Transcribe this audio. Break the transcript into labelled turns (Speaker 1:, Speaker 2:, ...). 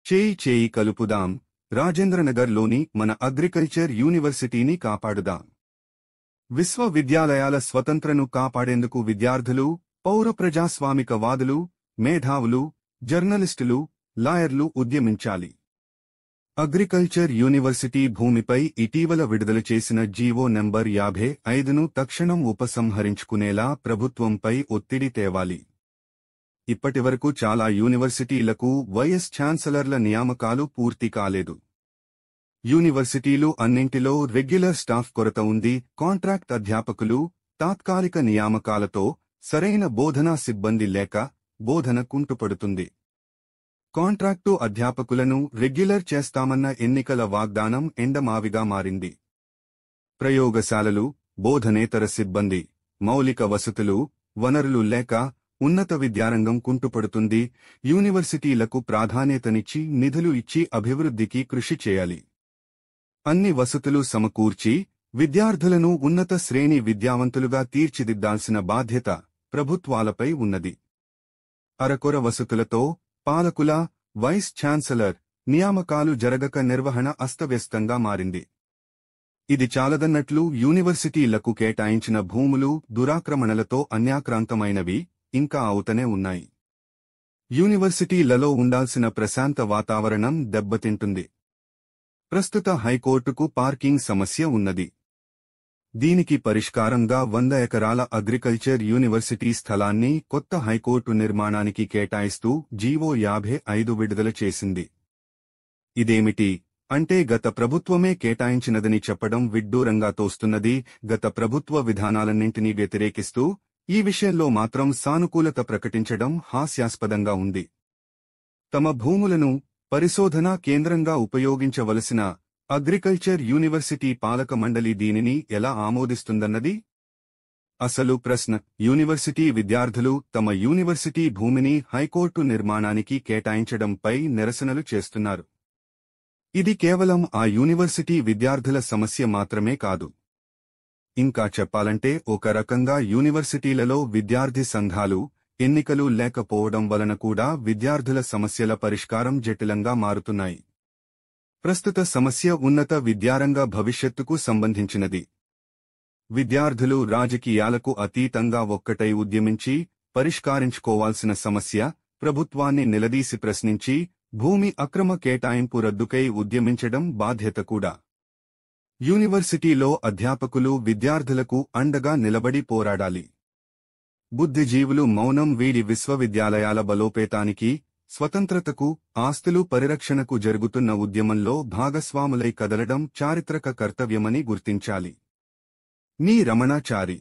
Speaker 1: చేయి చేయి కలుపుదాం, రాజేంద్రనగర్లోని మన అగ్రికల్చర్ యూనివర్సిటీని కాపాడుదాం. విశ్వవిద్యాలయాల స్వతంత్రను కాపాడేందుకు విద్యార్థులు, పౌర ప్రజాస్వామికవాదులు, మేధావులు, జర్నలిస్టులు, లాయర్లు ఉద్యమించాలి. అగ్రికల్చర్ యూనివర్సిటీ భూమిపై ఇటీవల విడుదల చేసిన జీవో నంబర్ 55ను తక్షణం ఉపసంహరించుకునేలా ప్రభుత్వంపై ఒత్తిడి తేవాలి. ఇప్పటివరకు చాలా యూనివర్సిటీలకు వైస్ ఛాన్సలర్ల నియామకాలు పూర్తి కాలేదు. యూనివర్సిటీలు అన్నింటిలో రెగ్యులర్ స్టాఫ్ కొరత ఉంది. కాంట్రాక్ట్ అధ్యాపకులు, తాత్కాలిక నియామకాలతో సరైన బోధనా సిబ్బంది లేక బోధన కుంటుపడుతుంది. కాంట్రాక్టు అధ్యాపకులను రెగ్యులర్ చేస్తామన్న ఎన్నికల వాగ్దానం ఎండమావిగా మారింది. ప్రయోగశాలలు, బోధనేతర సిబ్బంది, మౌలిక వసతులు, వనరులు లేక ఉన్నత విద్యారంగం కుంటుపడుతుంది. యూనివర్సిటీలకు ప్రాధాన్యతనిచ్చి నిధులు ఇచ్చి అభివృద్ధికి కృషి చేయాలి. అన్ని వసతులు సమకూర్చి విద్యార్థులను ఉన్నత శ్రేణి విద్యావంతులుగా తీర్చిదిద్దాల్సిన బాధ్యత ప్రభుత్వాలపై ఉన్నది. అరకొర వసతులతో పాలకుల, వైస్ ఛాన్సలర్ నియామకాలు జరగక నిర్వహణ అస్తవ్యస్తంగా మారింది. ఇది చాలదన్నట్లు యూనివర్సిటీలకు కేటాయించిన భూములు దురాక్రమణలతో అన్యాక్రాంతమైనవి ఇంకా అవుతనే ఉన్నాయి. యూనివర్సిటీలలో ఉండాల్సిన ప్రశాంత వాతావరణం దెబ్బతింటుంది. ప్రస్తుత హైకోర్టుకు పార్కింగ్ సమస్య ఉన్నది. దీనికి పరిష్కారంగా 100 ఎకరాల అగ్రికల్చర్ యూనివర్సిటీ స్థలాన్ని కొత్త హైకోర్టు నిర్మాణానికి కేటాయిస్తూ జీవో 55 విడుదల చేసింది. ఇదేమిటి అంటే గత ప్రభుత్వమే కేటాయించినదని చెప్పడం విడ్డూరంగా తోస్తున్నది. గత ప్రభుత్వ విధానాలన్నింటినీ వ్యతిరేకిస్తూ ఈ విషయంలో మాత్రం సానుకూలత ప్రకటించడం హాస్యాస్పదంగా ఉంది. తమ భూములను పరిశోధనా కేంద్రంగా ఉపయోగించవలసిన అగ్రికల్చర్ యూనివర్సిటీ పాలక మండలి దీనిని ఎలా ఆమోదిస్తుందన్నది అసలు ప్రశ్న. యూనివర్సిటీ విద్యార్థులు తమ యూనివర్సిటీ భూమిని హైకోర్టు నిర్మాణానికి కేటాయించడంపై నిరసనలు చేస్తున్నారు. ఇది కేవలం ఆ యూనివర్సిటీ విద్యార్థుల సమస్య మాత్రమే కాదు. ఇంకా చెప్పాలంటే ఒక రకంగా యూనివర్సిటీలలో విద్యార్థి సంఘాలు, ఎన్నికలు లేకపోవడం వలన కూడా విద్యార్థుల సమస్యల పరిష్కారం జటిలంగా మారుతున్నాయి. ప్రస్తుత సమస్య ఉన్నత విద్యారంగ భవిష్యత్తుకు సంబంధించినది. విద్యార్థులు రాజకీయాలకు అతీతంగా ఒక్కటై ఉద్యమించి పరిష్కరించుకోవాల్సిన సమస్య, ప్రభుత్వాన్ని నిలదీసి ప్రశ్నించి భూమి అక్రమ కేటాయింపు రద్దుకై ఉద్యమించడం బాధ్యత కూడా. యూనివర్సిటీలో అధ్యాపకులు విద్యార్థులకు అండగా నిలబడి పోరాడాలి. బుద్ధిజీవులు మౌనం వీడి విశ్వవిద్యాలయాల బలోపేతానికి, స్వతంత్రతకు, ఆస్తులు పరిరక్షణకు జరుగుతున్న ఉద్యమంలో భాగస్వాములై కదలడం చారిత్రక కర్తవ్యమని గుర్తించాలి. ని రమణాచారి.